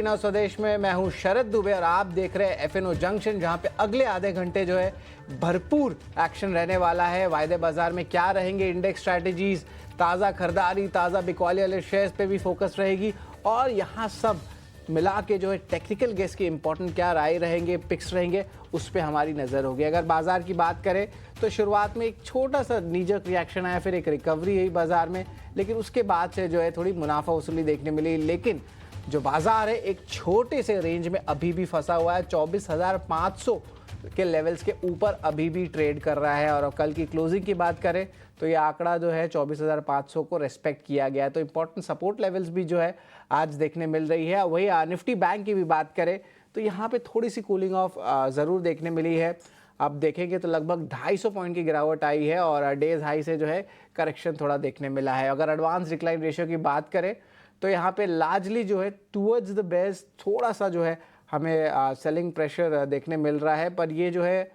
ना स्वदेश में मैं हूं शरद दुबे और आप देख रहे हैं एफएनओ जंक्शन, जहां पे अगले आधे घंटे जो है भरपूर एक्शन रहने वाला है। वायदे बाजार में क्या रहेंगे इंडेक्स स्ट्रैटेजीज, ताज़ा खरीदारी, ताज़ा बिकवाली वाले शेयर्स पे भी फोकस रहेगी और यहाँ सब मिला के जो है टेक्निकल गेस के इंपॉर्टेंट क्या राय रहेंगे, पिक्स रहेंगे, उस पर हमारी नज़र होगी। अगर बाजार की बात करें तो शुरुआत में एक छोटा सा नीजक रिएक्शन आया, फिर एक रिकवरी हुई बाजार में, लेकिन उसके बाद से जो है थोड़ी मुनाफा वसूली देखने मिली। लेकिन जो बाजार है एक छोटे से रेंज में अभी भी फंसा हुआ है, 24,500 के लेवल्स के ऊपर अभी भी ट्रेड कर रहा है। और कल की क्लोजिंग की बात करें तो ये आंकड़ा जो है 24,500 को रेस्पेक्ट किया गया है। तो इंपॉर्टेंट सपोर्ट लेवल्स भी जो है आज देखने मिल रही है। वही निफ्टी बैंक की भी बात करें तो यहाँ पे थोड़ी सी कूलिंग ऑफ ज़रूर देखने मिली है। अब देखेंगे तो लगभग 250 पॉइंट की गिरावट आई है और डेज हाई से जो है करेक्शन थोड़ा देखने मिला है। अगर एडवांस डिक्लाइन रेशियो की बात करें तो यहाँ पे लार्जली जो है टूवर्ड्स द बेस थोड़ा सा जो है हमें सेलिंग प्रेशर देखने मिल रहा है, पर ये जो है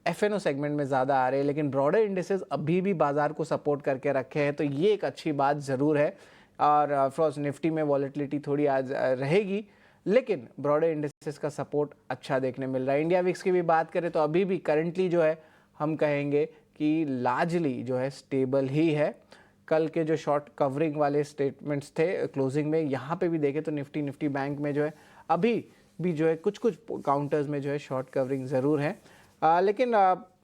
एफएनओ सेगमेंट में ज़्यादा आ रहे हैं। लेकिन ब्रॉडर इंडिसेस अभी भी बाजार को सपोर्ट करके रखे हैं, तो ये एक अच्छी बात ज़रूर है। और ऑफकोर्स निफ्टी में वॉलेटिलिटी थोड़ी आज रहेगी, लेकिन ब्रॉडर इंडिसेस का सपोर्ट अच्छा देखने मिल रहा है। इंडिया विक्स की भी बात करें तो अभी भी करंटली जो है हम कहेंगे कि लार्जली जो है स्टेबल ही है। कल के जो शॉर्ट कवरिंग वाले स्टेटमेंट्स थे क्लोजिंग में, यहाँ पे भी देखें तो निफ्टी बैंक में जो है अभी भी जो है कुछ काउंटर्स में जो है शॉर्ट कवरिंग ज़रूर है, लेकिन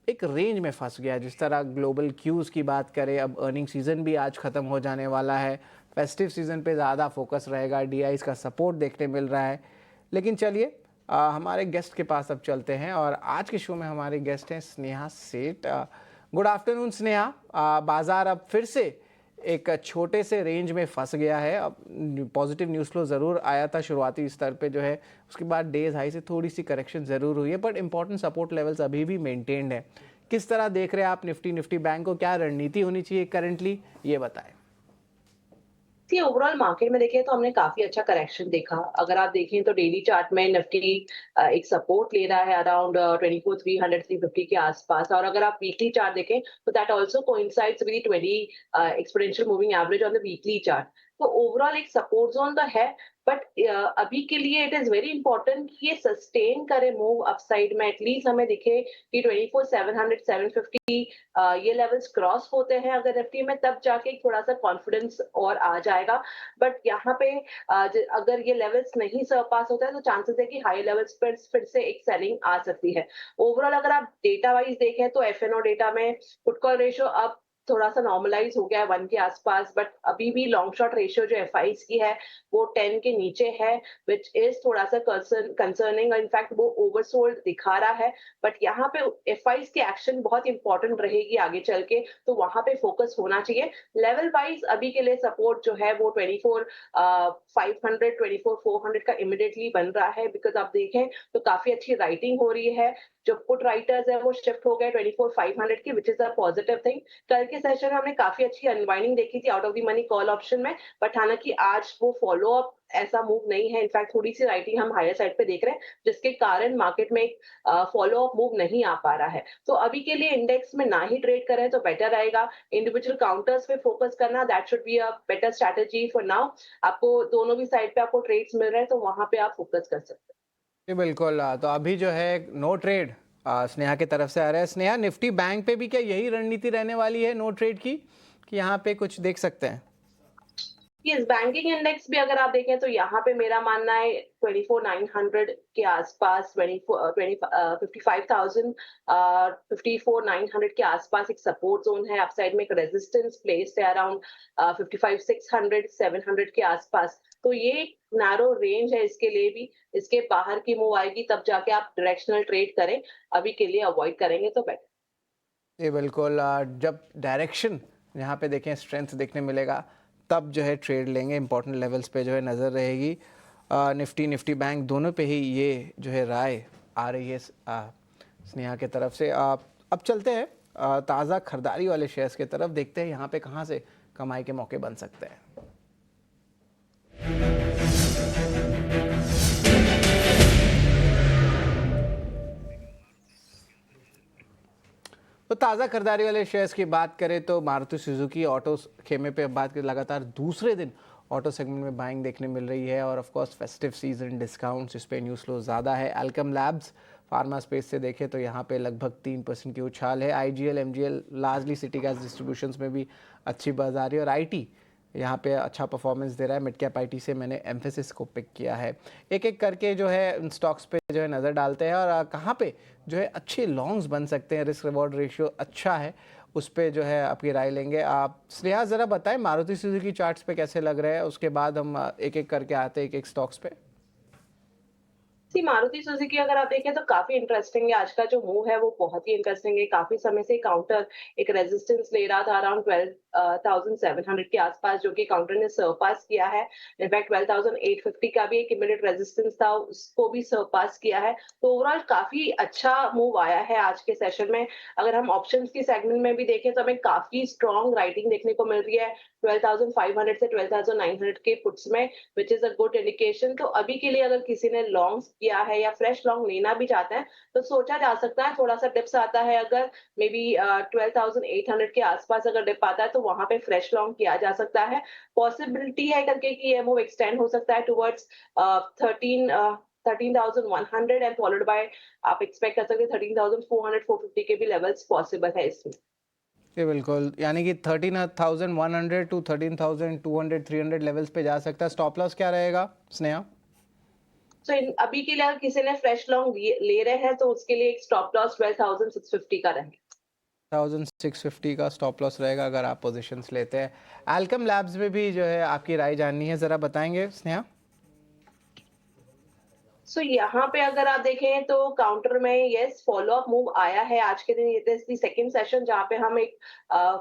एक रेंज में फंस गया। जिस तरह ग्लोबल क्यूज़ की बात करें, अब अर्निंग सीज़न भी आज ख़त्म हो जाने वाला है, फेस्टिव सीज़न पे ज़्यादा फोकस रहेगा, डीआईज़ का सपोर्ट देखने मिल रहा है। लेकिन चलिए हमारे गेस्ट के पास अब चलते हैं और आज के शो में हमारे गेस्ट हैं स्नेहा सेठ। Good afternoon Sneha. बाजार अब फिर से एक छोटे से रेंज में फंस गया है। अब पॉजिटिव न्यूज़ फ्लो ज़रूर आया था शुरुआती स्तर पे जो है, उसके बाद डेज हाई से थोड़ी सी करेक्शन ज़रूर हुई है, बट इंपॉर्टेंट सपोर्ट लेवल्स अभी भी मेंटेन्ड है। किस तरह देख रहे हैं आप निफ्टी बैंक को, क्या रणनीति होनी चाहिए करंटली, ये बताएं। ओवरऑल मार्केट में देखें तो हमने काफी अच्छा करेक्शन देखा। अगर आप देखें तो डेली चार्ट में निफ्टी एक सपोर्ट ले रहा है अराउंड 24,300 350 के आसपास, और अगर आप वीकली चार्ट देखें तो that also coincides with 20 exponential moving average on the weekly chart. तो ओवरऑल एक सपोर्ट जोन तो है, बट अभी के लिए इट इज वेरी इंपॉर्टेंट कि ये सस्टेन करे मूव अपसाइड में। एटलीस्ट हमें दिखे कि 24,700 750 ये लेवल्स क्रॉस होते हैं अगर निफ्टी में, तब जाके थोड़ा सा कॉन्फिडेंस और आ जाएगा। बट यहाँ पे अगर ये लेवल्स नहीं सरपास होता है तो चांसेस है कि हाई लेवल्स पर फिर से एक सेलिंग आ सकती है। ओवरऑल अगर आप डेटा वाइज देखें तो एफएनओ डेटा में पुट कॉल रेशियो अब थोड़ा सा नॉर्मलाइज हो गया है 1 के आसपास, बट अभी भी लॉन्ग शॉर्ट रेशियो जो एफआईज की है वो 10 के नीचे है, विच इज थोड़ा सा कंसर्निंग। इनफैक्ट वो ओवरसोल्ड दिखा रहा है। बट यहाँ पे एफआईज की एक्शन बहुत इंपॉर्टेंट रहेगी आगे चल के, तो वहां पे फोकस होना चाहिए। लेवल वाइज अभी के लिए सपोर्ट जो है वो 24,500 24,400 का इमिडिएटली बन रहा है, बिकॉज आप देखें तो काफी अच्छी राइटिंग हो रही है। जो पुट राइटर्स है वो शिफ्ट हो गए 24,500 की, which is a positive thing. कल के सेशन में हमने काफी अच्छी अनवाइंडिंग देखी थी out of the money call option में, बट हालांकि आज वो फॉलो अप ऐसा मूव नहीं है। इनफैक्ट थोड़ी सी राइटिंग हम हायर साइड पे देख रहे हैं, जिसके कारण मार्केट में एक फॉलो अप मूव नहीं आ पा रहा है। तो अभी के लिए इंडेक्स में ना ही ट्रेड करें तो बेटर रहेगा। इंडिविजुअल काउंटर्स पे फोकस करना, that should be a better strategy for now. आपको दोनों भी साइड पे आपको ट्रेड्स मिल रहे हैं तो वहां पे आप फोकस कर सकते हैं। जी बिल्कुल। तो अभी जो है नो ट्रेड स्नेहा की तरफ से आ रहा है। स्नेहा, निफ्टी बैंक पे भी क्या यही रणनीति रहने वाली है नो ट्रेड की, कि यहाँ पे कुछ देख सकते हैं? यस, बैंकिंग इंडेक्स भी अगर आप देखें तो यहाँ पे मेरा मानना है 24,900 के आसपास, 55,000 54,900 के आसपास एक सपोर्ट जोन है। अपसाइड में एक रेजिस्टेंस प्लेस है अराउंड 55,600 700 के आसपास। तो ये एक नैरो रेंज है इसके लिए भी। इसके बाहर की मूव आएगी तब जाके आप डायरेक्शनल ट्रेड करें, अभी के लिए अवॉइड करेंगे तो बेटर। ये बिल्कुल। जब डायरेक्शन यहाँ पे देखें स्ट्रेंथ देखने मिलेगा तब जो है ट्रेड लेंगे। इंपॉर्टेंट लेवल्स पे जो है नज़र रहेगी। निफ्टी बैंक दोनों पे ही ये जो है राय आ रही है स्नेहा के तरफ से। अब चलते हैं ताज़ा खरीदारी वाले शेयर्स की तरफ, देखते हैं यहाँ पे कहाँ से कमाई के मौके बन सकते हैं। तो ताज़ा खरीदारी वाले शेयर्स की बात करें तो मारुति सुजुकी ऑटो खेमे पे बात करें, लगातार दूसरे दिन ऑटो सेगमेंट में बाइंग देखने मिल रही है और of course festive season discounts इस पे न्यूज़ फ्लो ज़्यादा है। एल्केम लैब्स फार्मा स्पेस से देखें तो यहाँ पे लगभग 3% की उछाल है। IGL MGL largely city gas distributions में भी अच्छी बज़ आ रही है और आईटी यहाँ पे अच्छा परफॉर्मेंस दे रहा है। मिड कैप आईटी से मैंने एम्फेसिस को पिक किया है। एक एक करके जो है स्टॉक्स पे जो है नज़र डालते हैं और कहाँ पे जो है अच्छे लॉन्ग्स बन सकते हैं, रिस्क रिवॉर्ड रेशियो अच्छा है, उस पर जो है आपकी राय लेंगे। आप स्नेहा ज़रा बताएं मारुति सुजुकी चार्ट्स पे कैसे लग रहे हैं, उसके बाद हम एक एक करके आते हैं एक एक स्टॉक्स पे। सी मारुति सुजुकी अगर आप देखें तो काफी इंटरेस्टिंग है। आज का जो मूव है वो बहुत ही इंटरेस्टिंग है। काफी समय से काउंटर एक रेजिस्टेंस ले रहा था अराउंड 12,700 के आसपास, जो कि काउंटर ने सरपास किया है। इनफैक्ट 12,850 का भी एक इमीडिएट रेजिस्टेंस था, उसको भी सरपास किया है। तो ओवरऑल काफी अच्छा मूव आया है आज के सेशन में। अगर हम ऑप्शंस की सेगमेंट में भी देखें तो हमें काफी स्ट्रॉन्ग राइटिंग देखने को मिल रही है 12,500 से 12,900 के पुट्स में, which is a good indication. तो अभी के लिए अगर किसी ने लॉन्ग किया है या फ्रेश लॉन्ग लेना भी चाहते हैं तो सोचा जा सकता है। थोड़ा सा डिप्स आता है, अगर मे बी 12,800 के आसपास अगर डिप आता है तो वहां पे फ्रेश लॉन्ग किया जा सकता है। पॉसिबिलिटी है करके कि ये मूव एक्सटेंड हो सकता है टुवर्ड्स 13,100 एंड फॉलोड बाय, आप एक्सपेक्ट कर सकते हैं 13,400 450 के भी लेवल्स पॉसिबल है इसमें। जी बिल्कुल, यानी कि 13,100 टू 13,200 300 लेवल्स पे जा सकता है। स्टॉप लॉस क्या रहेगा स्नेहा? सो अभी के लिए अगर किसी ने फ्रेश लॉन्ग ले रहे हैं तो उसके लिए एक स्टॉप लॉस 12,650 का रहेगा। 1650 का स्टॉप लॉस रहेगा अगर आप पोजीशंस लेते हैं। एल्केम लैब्स में भी जो है आपकी राय जाननी है, ज़रा बताएंगे स्नेहा। सो यहाँ पे अगर आप देखें तो काउंटर में यस फॉलो अप मूव आया है आज के दिन। ये सेकंड सेशन जहाँ पे हम एक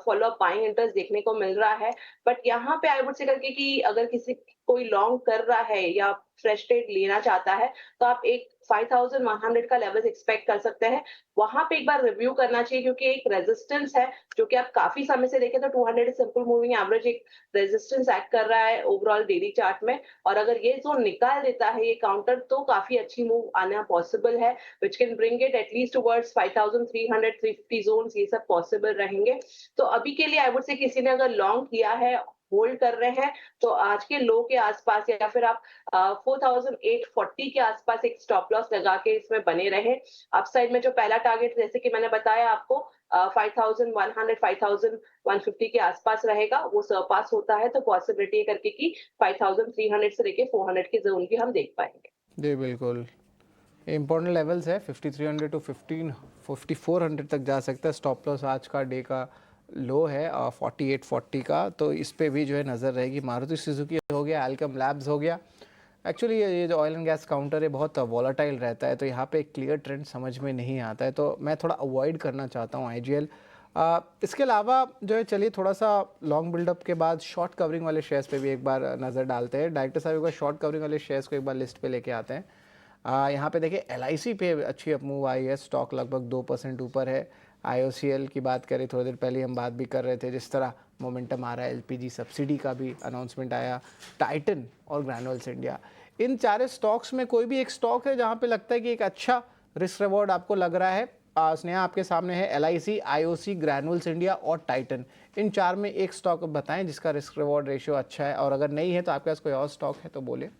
फॉलो अप बाइंग इंटरेस्ट देखने को मिल रहा है। बट यहाँ पे आई वुड से करके कि अगर किसी कोई लॉन्ग कर रहा है या फ्रेश ट्रेड लेना चाहता है तो आप एक 5,100 का लेवल एक्सपेक्ट कर सकते हैं। वहां पे एक बार रिव्यू करना चाहिए क्योंकि एक रेजिस्टेंस है जो कि आप काफी समय से देखें तो 200 सिंपल मूविंग एवरेज एक रेजिस्टेंस एक्ट कर रहा है ओवरऑल डेली चार्ट में। और अगर ये जोन निकाल देता है ये काउंटर तो काफी अच्छी मूव आना पॉसिबल है, which can bring it at least towards 5,300 350 zones, ये सब पॉसिबल रहेंगे। तो अभी के लिए आई वुड से किसी ने अगर लॉन्ग किया है, होल्ड कर रहे हैं, तो आज के लो के आसपास या फिर आप 4,840 के आसपास एक स्टॉप लॉस लगा के इसमें बने रहे। अपसाइड में जो पहला टारगेट जैसे कि मैंने बताया आपको 5,100 5,150 के आसपास रहेगा, वो सरपास होता है तो पॉसिबिलिटी है करके कि 5,300 से लेके 400 के जोन भी हम देख पाएंगे। जी बिल्कुल, इम्पोर्टेंट लेवल्स है 5300 टू 5400 तक जा सकता है। स्टॉप लॉस आज का डे का लो है 4840 का, तो इस पे भी जो है नज़र रहेगी। मारुति सुजुकी हो गया, एल्केम लैब्स हो गया। एक्चुअली ये जो ऑयल एंड गैस काउंटर है बहुत वॉलेटाइल रहता है, तो यहाँ पे एक क्लियर ट्रेंड समझ में नहीं आता है, तो मैं थोड़ा अवॉइड करना चाहता हूँ आईजीएल। इसके अलावा जो है चलिए थोड़ा सा लॉन्ग बिल्डअप के बाद शॉर्ट कवरिंग वाले शेयर्स पे भी एक बार नज़र डालते हैं। डायरेक्टर साहब एक बार शॉर्ट कवरिंग वाले शेयर्स को एक बार लिस्ट पे लेके आते हैं। यहाँ पे देखिए एलआईसी पे अच्छी अप मूव आई है, स्टॉक लगभग 2% ऊपर है। आईओसीएल की बात करें, थोड़ी देर पहले हम बात भी कर रहे थे, जिस तरह मोमेंटम आ रहा है, एलपीजी सब्सिडी का भी अनाउंसमेंट आया। टाइटन और ग्रैनुअल्स इंडिया, इन चारों स्टॉक्स में कोई भी एक स्टॉक है जहाँ पे लगता है कि एक अच्छा रिस्क रिवॉर्ड आपको लग रहा है? स्नेहा आपके सामने है एलआईसी, आईओसी, ग्रैनुअल्स इंडिया और टाइटन। इन चार में एक स्टॉक बताएं जिसका रिस्क रिवॉर्ड रेशियो अच्छा है, और अगर नहीं है तो आपके पास कोई और स्टॉक है तो बोलिए।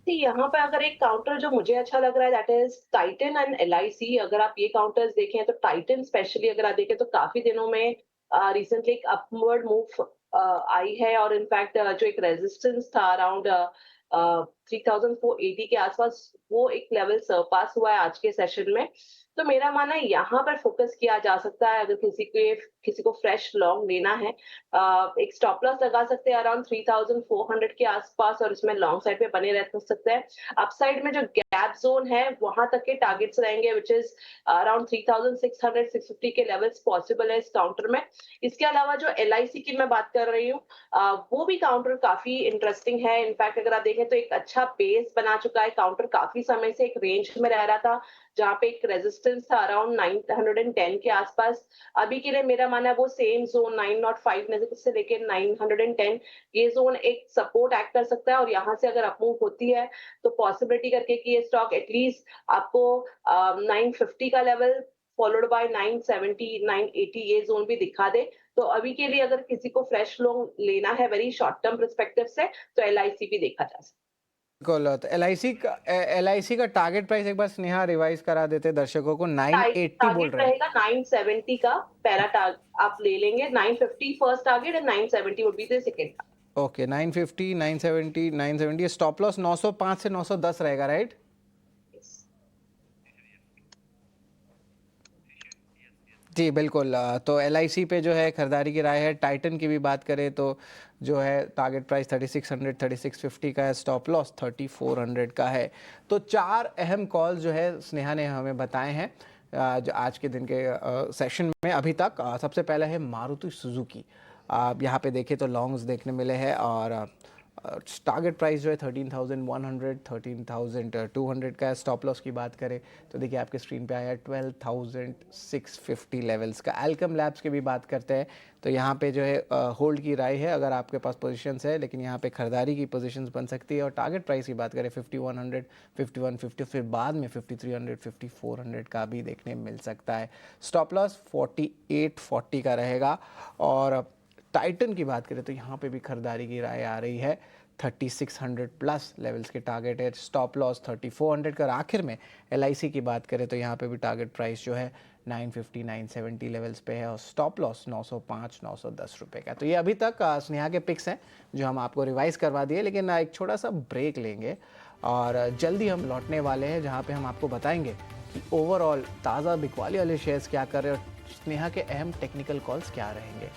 यहाँ पे अगर एक काउंटर जो मुझे अच्छा लग रहा है that is Titan and LIC. अगर आप ये काउंटर्स देखें तो टाइटन स्पेशली अगर आप देखें तो काफी दिनों में रिसेंटली एक अपवर्ड मूव आई है। और इनफैक्ट जो एक रेजिस्टेंस था अराउंड 3,480 के आसपास, वो एक लेवल सरपास हुआ है आज के सेशन में। तो मेरा मानना है यहाँ पर फोकस किया जा सकता है। अगर किसी को फ्रेश लॉन्ग लेना है, एक स्टॉप लॉस लगा सकते हैं अराउंड 3,400 के आसपास और इसमें लॉन्ग साइड पे बने रह सकते हैं। अपसाइड में जो गैप जोन है वहां तक के टारगेट्स रहेंगे, विच इज अराउंड 3,600 650 के लेवल्स पॉसिबल है इस काउंटर में। इसके अलावा जो एलआईसी की मैं बात कर रही हूँ, वो भी काउंटर काफी इंटरेस्टिंग है। इनफैक्ट अगर आप देखें तो एक अच्छा बेस बना चुका है काउंटर, काफी समय से एक रेंज में रह रहा था जहाँ पे एक रेजिस्टेंस था अराउंड 910 के आसपास। अभी के लिए मेरा मानना है वो सेम जोन 905 से लेके 910, ये जोन एक सपोर्ट एक्ट कर सकता है। और यहाँ से अगर अपमूव होती है तो पॉसिबिलिटी करके कि ये स्टॉक एटलीस्ट आपको 950 का लेवल फॉलोड बाय 970 980 ये जोन भी दिखा दे, तो अभी के लिए अगर किसी को फ्रेश लोन लेना है वेरी शॉर्ट टर्म पर्सपेक्टिव से, तो एलआईसी भी देखा जा सकता है। बिल्कुल, तो एलआईसी का टारगेट प्राइस एक बार स्नेहा रिवाइज करा देते दर्शकों को, 980 बोल टारगेट रहे हैं। रहेगा 970 का, पहला टारगेट आप ले लेंगे, 950 first target and 970 would be the second. Okay, 950, 970, 970, stop loss 905 से 910 रहेगा, राइट? जी बिल्कुल, तो एलआईसी पे जो है खरीदारी की राय है। टाइटन की भी बात करें तो जो है टारगेट प्राइस 3600, 3650 का है, स्टॉप लॉस 3400 का है। तो 4 अहम कॉल्स जो है स्नेहा ने हमें बताए हैं जो आज के दिन के सेशन में अभी तक। सबसे पहला है मारुति सुजुकी। आप यहाँ पे देखें तो लॉन्ग्स देखने मिले हैं और टारगेट प्राइस जो है 13,100, 13,200 का है। स्टॉप लॉस की बात करें तो देखिए आपके स्क्रीन पे आया है 12,650 लेवल्स का। एल्कम लैब्स की भी बात करते हैं तो यहाँ पे जो है होल्ड की राय है अगर आपके पास पोजीशंस है, लेकिन यहाँ पे खरीदारी की पोजीशंस बन सकती है। और टारगेट प्राइस की बात करें 5100, 5150, फिर बाद में 5300, 5400 का भी देखने मिल सकता है। स्टॉप लॉस 4840 का रहेगा। और टाइटन की बात करें तो यहाँ पे भी खरीदारी की राय आ रही है, 3600 प्लस लेवल्स के टारगेट है, स्टॉप लॉस 3400 का। और आखिर में एलआईसी की बात करें तो यहाँ पे भी टारगेट प्राइस जो है 950, 970 लेवल्स पे है और स्टॉप लॉस 905, 910 रुपये का। तो ये अभी तक स्नेहा के पिक्स हैं जो हम आपको रिवाइज करवा दिए, लेकिन एक छोटा सा ब्रेक लेंगे और जल्दी हम लौटने वाले हैं जहाँ पे हम आपको बताएंगे कि ओवरऑल ताज़ा बिकवाली वाले शेयर्स क्या कर रहे हैं और स्नेहा के अहम टेक्निकल कॉल्स क्या रहेंगे।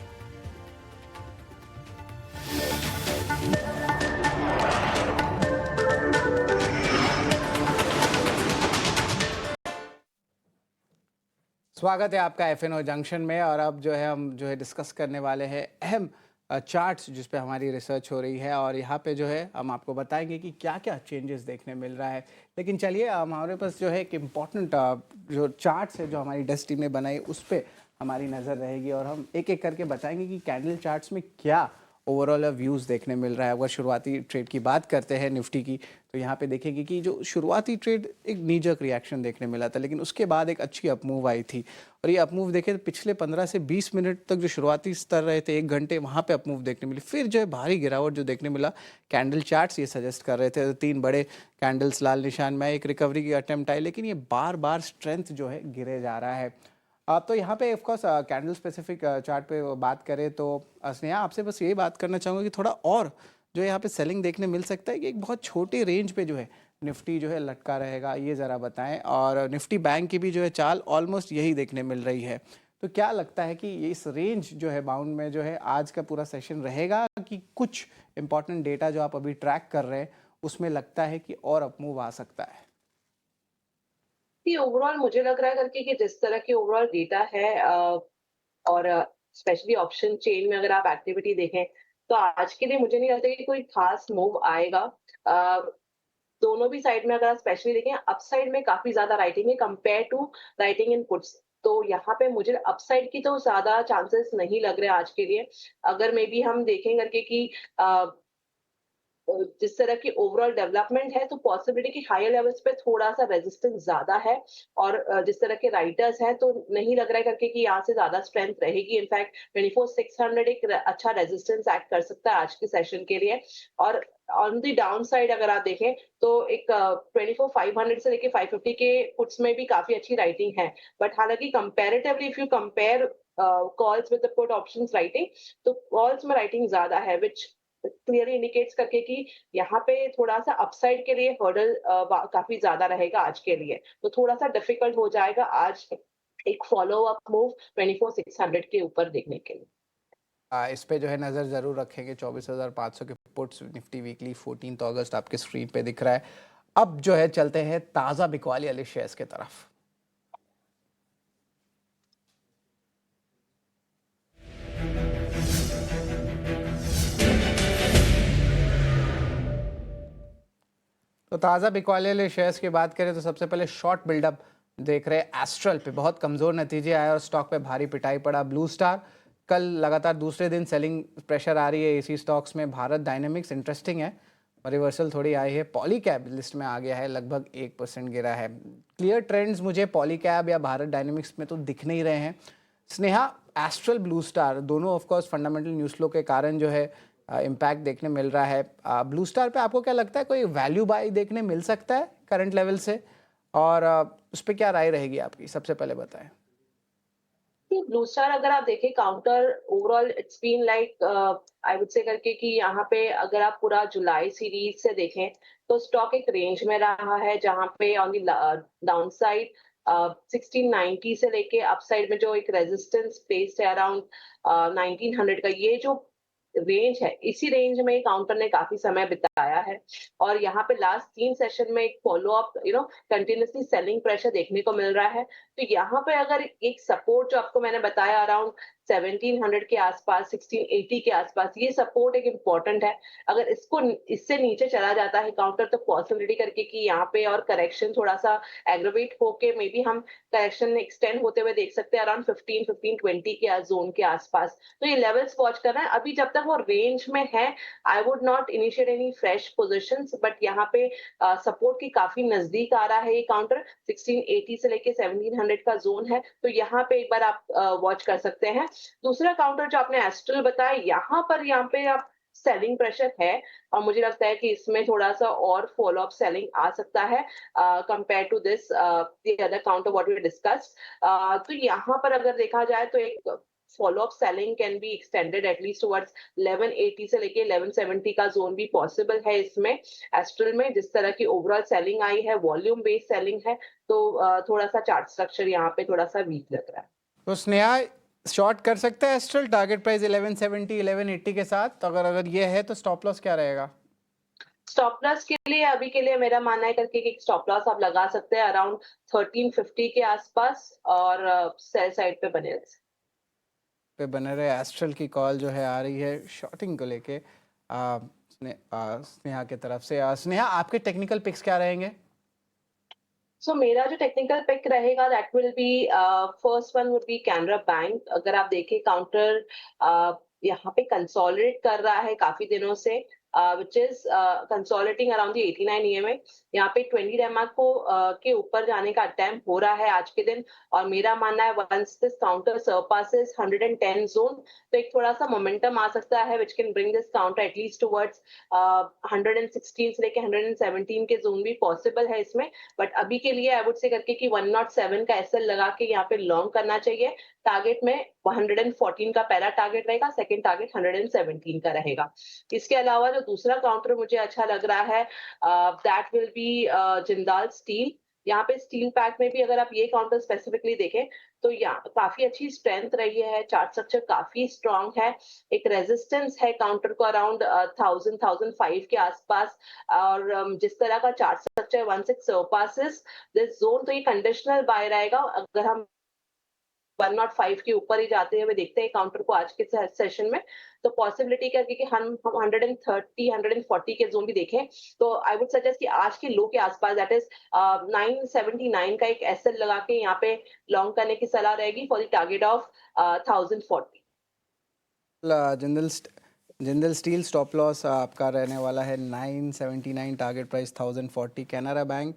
स्वागत है आपका एफएनओ जंक्शन में। और अब जो है हम जो है डिस्कस करने वाले हैं अहम चार्ट्स जिस पे हमारी रिसर्च हो रही है और यहाँ पे जो है हम आपको बताएंगे कि क्या क्या चेंजेस देखने मिल रहा है। लेकिन चलिए हमारे पास जो है एक इम्पॉर्टेंट जो चार्ट्स है जो हमारी डेस्ट टीम ने बनाई उस पर हमारी नज़र रहेगी और हम एक एक करके बताएंगे कि कैंडल चार्ट्स में क्या ओवरऑल व्यूज़ देखने मिल रहा है। अगर शुरुआती ट्रेड की बात करते हैं निफ्टी की तो यहाँ पे देखेंगे कि जो शुरुआती ट्रेड एक नीजक रिएक्शन देखने मिला था, लेकिन उसके बाद एक अच्छी अपमूव आई थी। और ये अपमूव देखें तो पिछले 15 से 20 मिनट तक जो शुरुआती स्तर रहे थे 1 घंटे, वहाँ पे अपमूव देखने मिली। फिर जो है भारी गिरावट जो देखने मिला, कैंडल चार्ट्स ये सजेस्ट कर रहे थे, 3 बड़े कैंडल्स लाल निशान में एक रिकवरी की अटेम्प्ट आई, लेकिन ये बार बार स्ट्रेंथ जो है गिरे जा रहा है। अब तो यहाँ पे ऑफकोर्स कैंडल स्पेसिफिक चार्ट पे बात करें तो स्नेहा आपसे बस यही बात करना चाहूँगा कि थोड़ा और जो यहाँ पे सेलिंग देखने मिल सकता है कि एक बहुत छोटे रेंज पे जो है निफ्टी जो है लटका रहेगा, ये ज़रा बताएं। और निफ्टी बैंक की भी जो है चाल ऑलमोस्ट यही देखने मिल रही है। तो क्या लगता है कि ये इस रेंज जो है बाउंड में जो है आज का पूरा सेशन रहेगा कि कुछ इंपॉर्टेंट डेटा जो आप अभी ट्रैक कर रहे हैं उसमें लगता है कि और अपमूव आ सकता है? ओवरऑल मुझे लग रहा है करके कि जिस तरह की ओवरऑल डेटा है और स्पेशली ऑप्शन चेन में अगर आप एक्टिविटी देखें तो आज के लिए मुझे नहीं लगता कि कोई खास मूव आएगा। अ, दोनों भी साइड में अगर आप स्पेशली देखें अपसाइड में काफी ज्यादा राइटिंग है compare to writing inputs, तो यहाँ पे मुझे अपसाइड की तो ज्यादा चांसेस नहीं लग रहे आज के लिए। अगर मे बी हम देखें करके कि जिस तरह की ओवरऑल डेवलपमेंट है तो पॉसिबिलिटी कि हायर लेवल्स पे थोड़ा सा रेजिस्टेंस ज्यादा है और जिस तरह के राइटर्स हैं तो नहीं लग रहा है करके कि यहाँ से ज्यादा स्ट्रेंथ रहेगी। इनफैक्ट 24,600 एक अच्छा रेजिस्टेंस एक्ट कर सकता है आज के सेशन के लिए। और ऑन द डाउन साइड अगर आप देखें तो एक 24,500 से लेके 550 के पुट्स में भी काफी अच्छी राइटिंग है। बट हालांकि comparatively if you compare calls with the put options writing, तो कॉल्स में राइटिंग ज्यादा है विच क्लियरली इंडिकेट्स करके कि यहाँ पे थोड़ा सा अपसाइड के लिए हर्डल काफी ज्यादा रहेगा आज के लिए, तो थोड़ा सा डिफिकल्ट हो जाएगा आज एक फॉलो अप मूव 24,600 के ऊपर देखने के लिए। इस पे जो है नज़र ज़रूर रखेंगे। 24,500 के पुट्स निफ्टी वीकली 14 अगस्त आपके स्क्रीन पे दिख रहा है। अब जो है चलते हैं ताज़ा बिकवाली वाले शेयर्स की तरफ। तो ताज़ा बिकवाली वाले शेयर्स की बात करें तो सबसे पहले शॉर्ट बिल्डअप देख रहे हैं एस्ट्रल पे, बहुत कमज़ोर नतीजे आए और स्टॉक पे भारी पिटाई पड़ा। ब्लू स्टार कल लगातार दूसरे दिन सेलिंग प्रेशर आ रही है एसी स्टॉक्स में। भारत डायनेमिक्स इंटरेस्टिंग है, रिवर्सल थोड़ी आई है। पॉलीकैब लिस्ट में आ गया है, लगभग 1% गिरा है। क्लियर ट्रेंड्स मुझे पॉलीकैब या भारत डायनेमिक्स में तो दिख नहीं रहे हैं। स्नेहा, एस्ट्रल, ब्लू स्टार दोनों of course fundamental news flow के कारण जो है इम्पैक्ट देखने मिल रहा है। ब्लू स्टार पे आपको क्या लगता है, कोई वैल्यू बाय देखने मिल सकता है करंट लेवल से? और उस पर क्या राय रहेगी आपकी, सबसे पहले बताएं। ब्लू स्टार अगर आप देखें counter overall it's been like I would say करके कि यहाँ पे अगर आप पूरा जुलाई सीरीज से देखें तो स्टॉक एक रेंज में रहा है जहाँ पे ऑन द डाउन साइड 1690 से लेके अपसाइड में जो एक रेजिस्टेंस प्लेस्ड है अराउंड 1900 का, ये जो रेंज है इसी रेंज में काउंटर ने काफी समय बिताया है और यहाँ पे लास्ट 3 सेशन में एक follow up continuously selling pressure देखने को मिल रहा है। तो यहाँ पे अगर एक सपोर्ट जो आपको मैंने बताया अराउंड 1700 के आसपास 1680 के आसपास, ये सपोर्ट एक इम्पोर्टेंट है। अगर इसको इससे नीचे चला जाता है काउंटर तो पॉसिबिलिटी करके कि यहाँ पे और करेक्शन थोड़ा सा एग्रोवेट होके मे बी हम करेक्शन एक्सटेंड होते हुए देख सकते हैं अराउंड 15-15-20 के जोन के आसपास। तो ये लेवल्स वॉच करना है अभी जब तक वो रेंज में है। I would not initiate any fresh positions, but यहाँ पे सपोर्ट की काफी नजदीक आ रहा है ये काउंटर 1680 से लेके 1700 का जोन है, तो यहाँ पे एक बार आप वॉच कर सकते हैं। दूसरा काउंटर जो आपने एस्ट्रल बताया, यहाँ पे आप सेलिंग प्रेशर है और मुझे लगता है कि इसमें थोड़ा सा और फॉलो अप सेलिंग आ सकता है compare to this the other counter what we discussed. तो यहाँ पर अगर देखा जाए तो एक follow up selling can be extended at least towards 1180 से लेके 1170 का जोन भी पॉसिबल है इसमें। एस्ट्रल में जिस तरह की ओवरऑल सेलिंग आई है, वॉल्यूम बेस्ड सेलिंग है, तो थोड़ा सा चार्ट स्ट्रक्चर यहाँ पे थोड़ा सा वीक लग रहा है। तो स्नेहा, शॉर्ट कर सकते हैं एस्ट्रल, टारगेट प्राइस 1170 1180 के साथ, तो अगर ये है तो स्टॉप लॉस क्या रहेगा? स्टॉप लॉस के लिए अभी के लिए मेरा मानना है करके कि स्टॉप लॉस आप लगा सकते हैं अराउंड 1350 के आसपास और सेल साइड पे बने बने रहे। एस्ट्रल की कॉल जो है आ रही है शॉर्टिंग को लेके स्नेहा की तरफ से। स्नेहा, आपके टेक्निकल पिक्स क्या रहेंगे? सो मेरा जो टेक्निकल पिक रहेगा that will be first one would be Canara bank. अगर आप देखें काउंटर यहाँ पे कंसोलिडेट कर रहा है काफी दिनों से, which is consolidating around the 89 EMA। यहाँ पे 20 डेमा को के ऊपर जाने का अटेम्प्ट हो रहा है आज के दिन और मेरा मानना है once this counter surpasses 110 zone तो एक थोड़ा सा मोमेंटम आ सकता है which can bring this counter at least towards 116 से लेके 117 के जोन भी पॉसिबल है इसमें। बट अभी के लिए आई वुड से करके कि 107 का एसएल लगा के यहाँ पे लॉन्ग करना चाहिए। टारगेट में 114 का पहला टारगेट रहेगा, सेकंड टारगेट 117 का रहेगा। इसके अलावा जो दूसरा काउंटर मुझे अच्छा लग रहा है that will be Jindal steel. यहाँ पे स्टील पैक में भी अगर आप ये काउंटर स्पेसिफिकली देखें तो यहाँ काफी अच्छी स्ट्रेंथ रही है, चार्ट स्ट्रक्चर काफी स्ट्रांग है। एक रेजिस्टेंस है काउंटर को अराउंड 1000-1005 के आसपास और जिस तरह का chart structure 16 surpasses this zone तो ये कंडीशनल बाय रहेगा। अगर हम 105 के ऊपर ही जाते हुए देखते हैं काउंटर को आज के सेशन में तो पॉसिबिलिटी क्या है कि हम 130 140 के जोन भी देखें तो आई वुड सजेस्ट कि आज के लो के आसपास दैट इज 979 का एक एसएल लगा के यहाँ पे लॉन्ग करने की सलाह रहेगी for the target of 1040। Jindal steel stop loss आपका रहने वाला है 979, टारगेट प्राइस 1040। कैनरा बैंक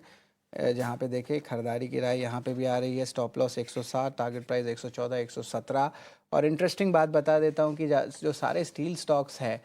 जहाँ पे देखें खरीदारी की राय यहाँ पे भी आ रही है, स्टॉप लॉस 160, टारगेट प्राइस 114 117। और इंटरेस्टिंग बात बता देता हूँ कि जो सारे स्टील स्टॉक्स हैं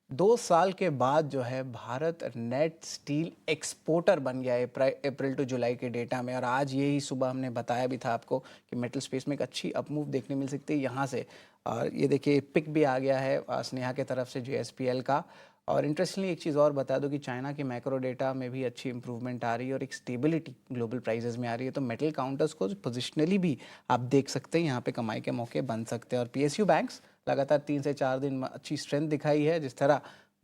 2 साल के बाद जो है भारत नेट स्टील एक्सपोर्टर बन गया है अप्रैल टू जुलाई के डेटा में। और आज यही सुबह हमने बताया भी था आपको कि मेटल स्पेस में एक अच्छी अपमूव देखने मिल सकती है यहाँ से। और ये देखिए पिक भी आ गया है स्नेहा के तरफ से JSPL का। और इंटरेस्टिंगली एक चीज़ और बता दूं कि चाइना के मैक्रो डेटा में भी अच्छी इंप्रूवमेंट आ रही है और एक स्टेबिलिटी ग्लोबल प्राइसेस में आ रही है। तो मेटल काउंटर्स को पोजिशनली भी आप देख सकते हैं, यहाँ पे कमाई के मौके बन सकते हैं। और PSU बैंक्स लगातार 3 से 4 दिन में अच्छी स्ट्रेंथ दिखाई है, जिस तरह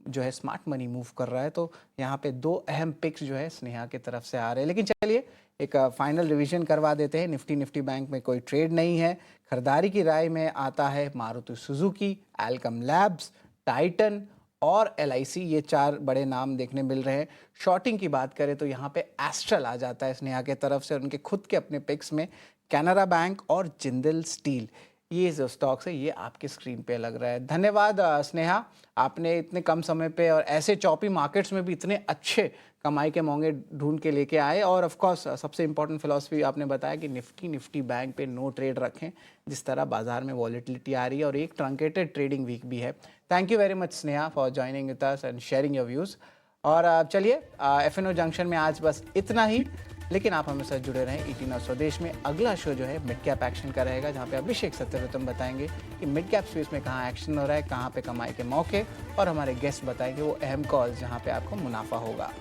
जो है स्मार्ट मनी मूव कर रहा है। तो यहाँ पे 2 अहम पिक्स जो है स्नेहा की तरफ से आ रहे हैं। लेकिन चलिए एक फाइनल रिवीजन करवा देते हैं। निफ्टी बैंक में कोई ट्रेड नहीं है। खरीदारी की राय में आता है Maruti Suzuki, Alkem labs, Titan और LIC, ये 4 बड़े नाम देखने मिल रहे हैं। शॉर्टिंग की बात करें तो यहाँ पे एस्ट्रल आ जाता है स्नेहा के तरफ से, और उनके खुद के अपने पिक्स में कैनरा बैंक और जिंदल स्टील, ये जो स्टॉक्स है ये आपके स्क्रीन पे लग रहा है। धन्यवाद स्नेहा, आपने इतने कम समय पे और ऐसे चॉपी मार्केट्स में भी इतने अच्छे कमाई के मौके ढूंढ के लेके आए। और ऑफ कोर्स सबसे इंपॉर्टेंट फिलॉसफी आपने बताया कि निफ्टी बैंक पे नो ट्रेड रखें, जिस तरह बाजार में वॉलेटिलिटी आ रही है और एक ट्रंकेटेड ट्रेडिंग वीक भी है। Thank you very much Sneha for joining with us and sharing your views. और चलिए FNO जंक्शन में आज बस इतना ही, लेकिन आप हमें साथ जुड़े रहें 18 और स्वदेश में। अगला शो जो है मिड कैप एक्शन का रहेगा, जहाँ पे अभिषेक सत्यव्रतम बताएंगे कि मिड कैप स्पेस में कहाँ एक्शन हो रहा है, कहाँ पे कमाई के मौके, और हमारे गेस्ट बताएंगे वो अहम कॉल्स जहाँ पे आपको मुनाफा होगा।